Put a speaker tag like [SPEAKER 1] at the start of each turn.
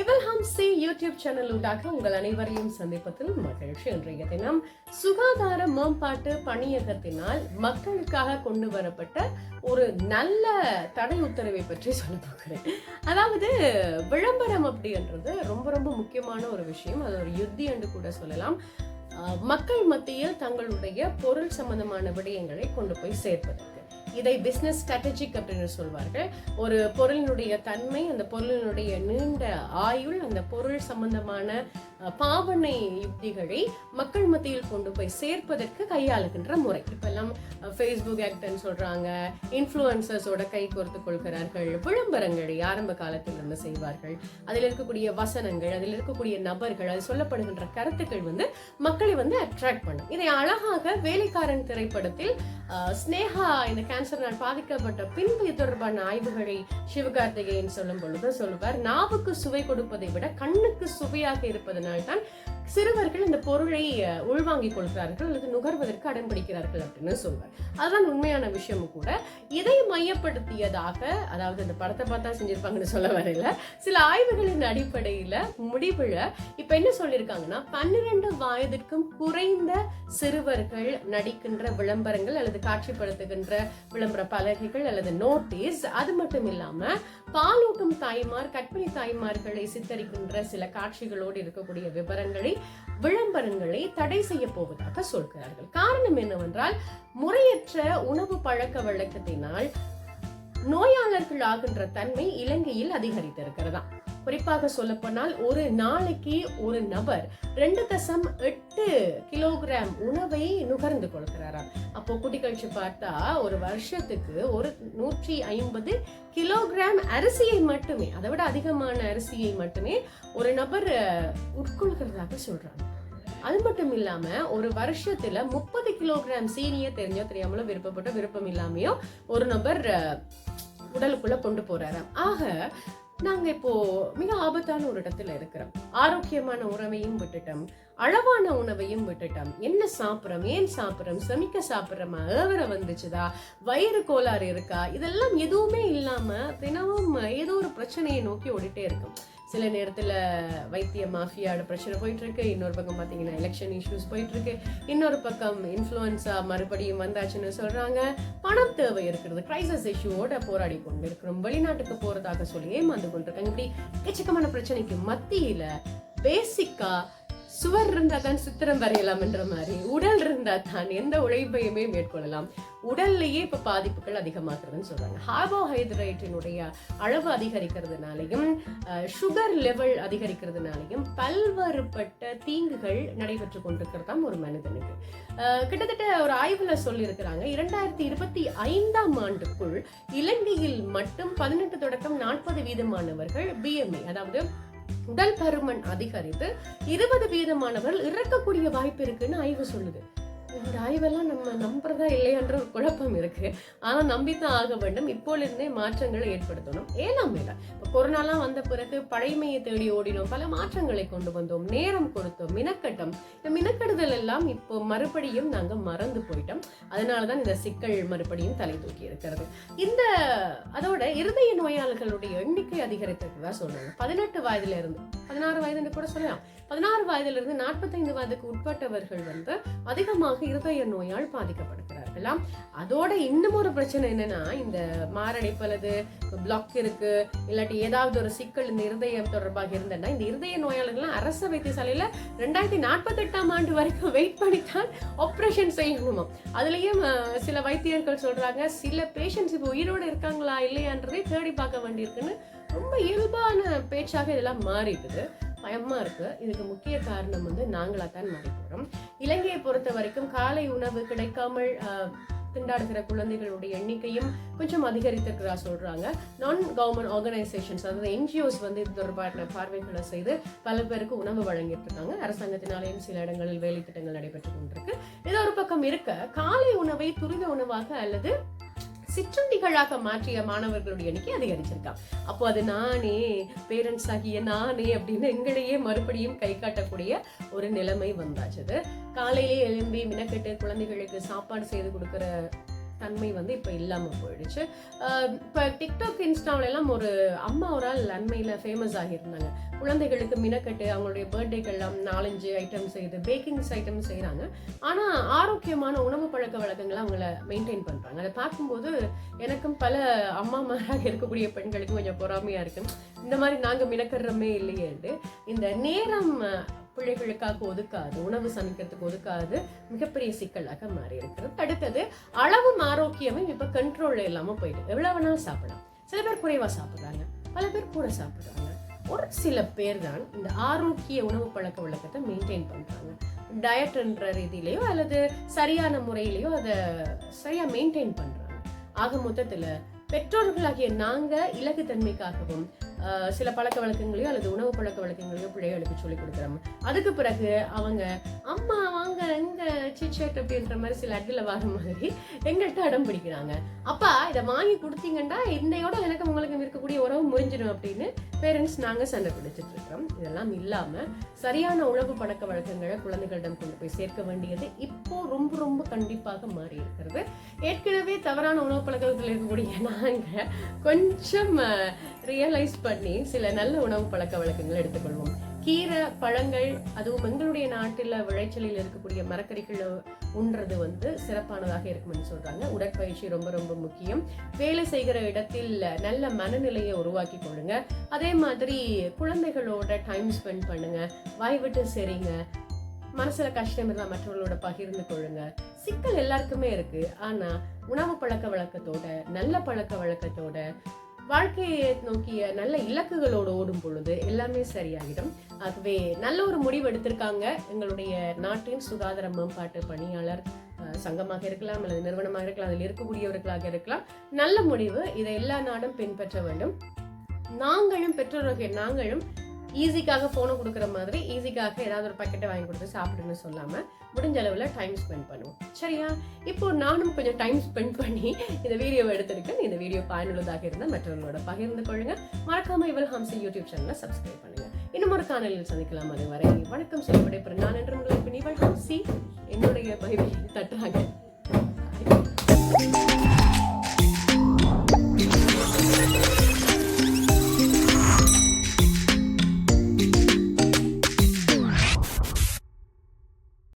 [SPEAKER 1] இவல்ஹாம் C YouTube channel ஊடாக உங்கள் அனைவரையும் சந்திப்பதில் மகிழ்ச்சி. இன்றைய தினம் சுகாதார மேம்பாட்டு பணியகத்தினால் மக்களுக்காக கொண்டு வரப்பட்ட ஒரு நல்ல தடை உத்தரவை பற்றி சொல்ல பார்க்கிறேன். அதாவது விளம்பரம் அப்படின்றது ரொம்ப ரொம்ப முக்கியமான ஒரு விஷயம். அது ஒரு யுத்தி என்று கூட சொல்லலாம். மக்கள் மத்தியில் தங்களுடைய பொருள் சம்பந்தமான விடயங்களை கொண்டு போய் சேர்ப்பதற்கு இதை பிசினஸ் ஸ்ட்ராட்டஜிக் அப்படின்னு சொல்வார்கள். ஒரு பொருளினுடைய தன்மை, அந்த பொருளினுடைய நீண்ட ஆயுள், அந்த பொருள் சம்பந்தமான பாவனை யுக்திகளை மக்கள் மத்தியில் கொண்டு போய் சேர்ப்பதற்கு கையாளுகின்ற முறை. இப்பெல்லாம் ஃபேஸ்புக் ஆக்ட்னு சொல்றாங்க, இன்ஃப்ளூயன்சர்ஸோட கை கோர்த்து கொள்கிறார்கள், விளம்பரங்களை ஆரம்ப காலத்திலிருந்து செய்வார்கள். அதில் இருக்கக்கூடிய வசனங்கள், அதில் இருக்கக்கூடிய நபர்கள், அது சொல்லப்படுகின்ற கருத்துக்கள் மக்களை அட்ராக்ட் பண்ணும். இதை அழகாக வேலைக்காரன் திரைப்படத்தில் ஸ்னேகா இந்த கேன்சர்னால் பாதிக்கப்பட்ட பின்பு இது தொடர்பான ஆய்வுகளை சிவகார்த்திகேயன் சொல்லும் பொழுது சொல்லுவார், நாவுக்கு சுவை கொடுப்பதை விட கண்ணுக்கு சுவையாக இருப்பதனால் தான் சிறுவர்கள் இந்த பொருளை உள்வாங்கிக் கொள்கிறார்கள் அல்லது நுகர்வதற்கு அடம்பிடிக்கிறார்கள் அப்படின்னு சொல்வார். அதுதான் உண்மையான விஷயமும் கூட. இதை மையப்படுத்தியதாக, அதாவது இந்த படத்தை பார்த்தா செஞ்சிருப்பாங்கன்னு சொல்ல வரையில, சில ஆய்வுகளின் அடிப்படையில முடிவுல இப்ப என்ன சொல்லியிருக்காங்கன்னா, 12 வயதிற்கும் குறைந்த சிறுவர்கள் நடிக்கின்ற விளம்பரங்கள் அல்லது காட்சிப்படுத்துகின்ற விளம்பர பலகைகள் அல்லது நோட்டீஸ், அது மட்டும் இல்லாம பாலூட்டும் தாய்மார், கர்ப்பிணி தாய்மார்களை சித்தரிக்கின்ற சில காட்சிகளோடு இருக்கக்கூடிய விளம்பரங்களை தடை செய்ய போவதாக சொல்கிறார்கள். காரணம் என்னவென்றால், முறையற்ற உணவு பழக்க வழக்கத்தினால் நோயாளர்கள் ஆகின்ற தன்மை இலங்கையில் அதிகரித்திருக்கிறதா. குறிப்பாக சொல்ல போனால், ஒரு நாளைக்கு ஒரு நபர் 2.8 கிலோகிராம் உணவை நுகர்ந்து கொள்கிறாராம். அப்போ கூட்டி கழிச்சு பார்த்தா ஒரு வருஷத்துக்கு ஒரு 150 கிலோகிராம் அரிசியை மட்டுமே, அதை விட அதிகமான அரிசியை மட்டுமே ஒரு நபர் உட்கொள்கிறதாக சொல்றாங்க. அது மட்டும் இல்லாம ஒரு வருஷத்துல 30 கிலோகிராம் சீனியை தெரிஞ்சோ தெரியாமலோ விருப்பம் இல்லாமையோ ஒரு நபர் உடலுக்குள்ள கொண்டு போறாராம். ஆக நாங்க இப்போ மிக ஆபத்தான ஒரு இடத்துல இருக்கிறோம். ஆரோக்கியமான உணவையும் விட்டுட்டோம், அளவான உணவையும் விட்டுட்டோம். என்ன சாப்பிட்றோம், ஏன் சாப்பிட்றோம், சமைக்க சாப்பிட்றோமா, ஏவர வந்துச்சுதா, வயிறு கோளாறு இருக்கா, இதெல்லாம் எதுவுமே இல்லாம தினமும் ஏதோ ஒரு பிரச்சனையை நோக்கி ஓடிட்டே இருக்கும். சில நேரத்துல வைத்திய மாஃபியாவோட பிரச்சனை போயிட்டு இருக்கு, இன்னொரு பக்கம் பாத்தீங்கன்னா எலெக்ஷன் இஷ்யூஸ் போயிட்டு இருக்கு, இன்னொரு பக்கம் இன்ஃப்ளூயன்ஸா மறுபடியும் வந்தாச்சுன்னு சொல்றாங்க, பணம் தேவை இருக்கிறது, கிரைசிஸ் இஷ்யூவோட போராடி கொண்டு இருக்கிறோம், வெளிநாட்டுக்கு போறதாக சொல்லி ஏமாந்து கொண்டிருக்காங்க. இப்படி எக்கச்சக்கமான பிரச்சனைக்கு மத்தியில பேசிக்கா சுவர் இருந்தா தான் சித்திரம் வரையலாம் என்ற மாதிரி உடல் இருந்தா தான் எந்த உழைப்பையுமே மேற்கொள்ளலாம். உடல்லையே இப்ப பாதிப்புகள் அதிகமாக்குறதுன்னு சொல்றாங்க. கார்போஹைட்ரேட்டினுடைய அளவு அதிகரிக்கிறதுனாலையும் சுகர் லெவல் அதிகரிக்கிறதுனாலையும் பல்வேறுபட்ட தீங்குகள் நடைபெற்று கொண்டிருக்கிறதாம் ஒரு மனிதனுக்கு. கிட்டத்தட்ட ஒரு ஆய்வுல சொல்லி இருக்கிறாங்க, 2025ஆம் ஆண்டுக்குள் இலங்கையில் மட்டும் 18 தொடக்கம் 40 வீதமானவர்கள் BMI, அதாவது உடல் பருமன் அதிகரித்து 20 வீதமானவர்கள் இறக்கக்கூடிய வாய்ப்பு இருக்குன்னு ஆய்வு சொல்லுது. இந்த ஆய்வெல்லாம் நம்ம நம்புறதா இல்லையான்ற ஒரு குழப்பம் இருக்கு. ஆனா நம்பித்தான் ஆக வேண்டும். இப்போலிருந்தே மாற்றங்களை ஏற்படுத்தணும். ஏனாம் இல்லை, இப்போ கொரோனாலாம் வந்த பிறகு பழைமையை தேடி ஓடினோம், பல மாற்றங்களை கொண்டு வந்தோம், நேரம் கொடுத்தோம், மினக்கட்டம். இந்த மினக்கெடுதல் எல்லாம் இப்போ மறுபடியும் நாங்க மறந்து போயிட்டோம். அதனாலதான் இந்த சிக்கல் மறுபடியும் தலை தூக்கி இருக்கிறது. அதோட இருதய நோயாளர்களுடைய எண்ணிக்கை அதிகரித்திருக்கிறதா சொல்றாங்க. 18 வயதுல இருந்து 16 வயதுன்னு கூட சொல்லலாம். 16 வயதுல இருந்து 45 வயதுக்கு உட்பட்டவர்கள் அதிகமாக இருதய நோயால் பாதிக்கப்படுகிறார்களாம். அதோட இன்னும் ஒரு பிரச்சனை என்னன்னா, இந்த மாரடைப்பு அல்லது பிளாக் இருக்கு, இல்லாட்டி ஏதாவது ஒரு சிக்கல் இந்த இருதயம் தொடர்பாக இருந்ததுன்னா, இந்த இருதய நோயாளர்கள் அரசு வைத்தியசாலையில 2048ஆம் ஆண்டு வரைக்கும் வெயிட் பண்ணித்தான் ஆபரேஷன் செய்யணுமா. அதுலயும் சில வைத்தியர்கள் சொல்றாங்க, சில பேஷண்ட்ஸ் இப்போ உயிரோடு இருக்காங்களா இல்லையான்றதை தேடி பார்க்க வேண்டியிருக்குன்னு ரொம்ப இயல்பான பேச்சாக இதெல்லாம் மாறிடுது. பயமா இருக்கு. இதுக்கு முக்கிய காரணம் நாங்களா தான் மாறி போறோம். இலங்கையை பொறுத்த வரைக்கும் காலை உணவு கிடைக்காமல் திண்டாடுகிற குழந்தைகளுடைய எண்ணிக்கையும் கொஞ்சம் அதிகரித்திருக்கிறதா சொல்றாங்க. நான் கவர்மெண்ட் ஆர்கனைசேஷன்ஸ், அதாவது NGOs இது தொடர்பான பார்வைகளை செய்து பல பேருக்கு உணவு வழங்கிட்டு இருக்காங்க. அரசாங்கத்தினாலேயும் சில இடங்களில் வேலை திட்டங்கள் நடைபெற்று கொண்டிருக்கு. இது ஒரு பக்கம் இருக்க, காலை உணவை துரித உணவாக அல்லது சிற்றுண்டிகளாக மாற்றிய மாணவர்களுடைய எண்ணிக்கை அதிகரிச்சிருக்கான். அப்போ அது நானே, பேரண்ட்ஸ் ஆகிய நானே அப்படின்னு எங்களையே மறுபடியும் கை காட்டக்கூடிய ஒரு நிலைமை வந்தாச்சு. காலையிலே எழும்பி மினக்கெட்டு குழந்தைகளுக்கு சாப்பாடு செய்து கொடுக்கிற தன்மை வந்து இப்போ இல்லாமல் போயிடுச்சு. இப்போ டிக்டாக் இன்ஸ்டாவில எல்லாம் ஒரு அம்மா ஒரு ஆள் அண்மையில் ஃபேமஸ் ஆகியிருந்தாங்க. குழந்தைகளுக்கு மினக்கட்டு அவங்களுடைய பர்த்டேக்கெல்லாம் 4-5 ஐட்டம் செய்து பேக்கிங்ஸ் ஐட்டம் செய்கிறாங்க. ஆனால் ஆரோக்கியமான உணவு பழக்க வழக்கங்களை அவங்கள மெயின்டைன் பண்ணுறாங்க. அதை பார்க்கும்போது எனக்கும் பல அம்மாமாராக இருக்கக்கூடிய பெண்களுக்கும் கொஞ்சம் பொறாமையாக இருக்கு. இந்த மாதிரி நாங்கள் மினக்கடுறோமே இல்லையேண்டு இந்த நேரம் பிள்ளைகளுக்காக ஒதுக்காது, உணவு சமைக்கிறதுக்கு ஒதுக்காது மிகப்பெரிய சிக்கலாக மாறி இருக்கிறது. அடுத்தது அளவும் ஆரோக்கியமும் இப்ப கண்ட்ரோல்ல இல்லாம போயிட்டு எவ்வளவு வேணாலும் சாப்பிடலாம். சில பேர் குறைவா சாப்பிடுறாங்க, பல பேர் கூட சாப்பிடுறாங்க. ஒரு சில பேர் தான் இந்த ஆரோக்கிய உணவு பழக்க வழக்கத்தை மெயின்டைன் பண்றாங்க. டயட்ன்ற ரீதியிலையோ அல்லது சரியான முறையிலையோ அதை சரியா மெயின்டைன் பண்றாங்க. ஆக மொத்தத்துல பெற்றோர்களாகிய நாங்க இலக்குத்தன்மைக்காகவும் சில பழக்க வழக்கங்களையோ அல்லது உணவு பழக்க வழக்கங்களையோ பிள்ளைகளுக்கு சொல்லிக் கொடுக்குறாங்க. அதுக்கு பிறகு அவங்க அம்மா வாங்க எங்க சிச்சட் அப்படின்ற மாதிரி சில அடியில் வர மாதிரி எங்கள்கிட்ட அடம் பிடிக்கிறாங்க. அப்பா இதை வாங்கி கொடுத்தீங்கன்னா இன்னையோட எனக்கு உங்களுக்கு இருக்கக்கூடிய உறவு முறிஞ்சிடும் அப்படின்னு பேரண்ட்ஸ் நாங்கள் சண்டை பிடிச்சிட்டு இருக்கிறோம். இதெல்லாம் இல்லாம சரியான உணவு பழக்க வழக்கங்களை குழந்தைகளிடம் கொண்டு போய் சேர்க்க வேண்டியது இப்போ ரொம்ப ரொம்ப கண்டிப்பாக மாறி இருக்கிறது. ஏற்கனவே தவறான உணவு பழக்கத்தில் இருக்கக்கூடிய நாங்க கொஞ்சம் ரியலைஸ் பண்ணி சில நல்ல உணவு பழக்க வழக்கங்களை எடுத்துக்கொள்வோம். கீரை, பழங்கள், அதுவும் எங்களுடைய நாட்டில் விளைச்சலில் இருக்கக்கூடிய மரக்கறிகள் உண்றது வந்து சிறப்பானதாக இருக்கும்னு சொல்றாங்க. உடற்பயிற்சி ரொம்ப ரொம்ப முக்கியம். வேலை செய்கிற இடத்தில் நல்ல மனநிலையை உருவாக்கி கொள்ளுங்க. அதே மாதிரி குழந்தைகளோட டைம் ஸ்பெண்ட் பண்ணுங்க. வாய் விட்டு சரிங்க. மனசுல கஷ்டம் இருந்தா மற்றவர்களோட பகிர்ந்து கொள்ளுங்க. சிக்கல் எல்லாருக்குமே இருக்கு. ஆனா உணவு பழக்க வழக்கத்தோட நல்ல பழக்க வழக்கத்தோட வாழ்க்கையை நோக்கிய நல்ல இலக்குகளோடு ஓடும் பொழுது எல்லாமே சரியாகிடும். ஆகவே நல்ல ஒரு முடிவு எடுத்திருக்காங்க எங்களுடைய நாட்டின் சுகாதார மேம்பாட்டு பணியாளர் சங்கமாக இருக்கலாம் அல்லது நிறுவனமாக இருக்கலாம், அதில் இருக்கக்கூடியவர்களாக இருக்கலாம். நல்ல முடிவு. இதை எல்லா நாடும் பின்பற்ற வேண்டும். நாங்களும் பெற்றோர்கள் நாங்களும் ஈஸிக்காக போனை கொடுக்குற மாதிரி ஈஸிக்காக ஏதாவது ஒரு பாக்கெட்டை வாங்கி கொடுத்து சாப்பிடுன்னு சொல்லாம முடிஞ்ச அளவுல டைம் ஸ்பெண்ட் பண்ணுவோம். சரியா? இப்போ நானும் கொஞ்சம் டைம் ஸ்பெண்ட் பண்ணி இந்த வீடியோவை எடுத்திருக்கேன். இந்த வீடியோ பயனுள்ளதாக இருந்தால் மற்றவர்களோட பகிர்ந்து கொள்ளுங்க. மறக்காம இவள் ஹம்சி யூடியூப் சேனலை சப்ஸ்கிரைப் பண்ணுங்க. இன்னும் ஒரு காணொலியில் சந்திக்கலாம். அதுவரை வணக்கம் சொல்ல விடைபெறும் நான் என்று உங்களுக்கு இவள் ஹம்சி என்னுடைய பகிர்வை தட்டுறாங்க.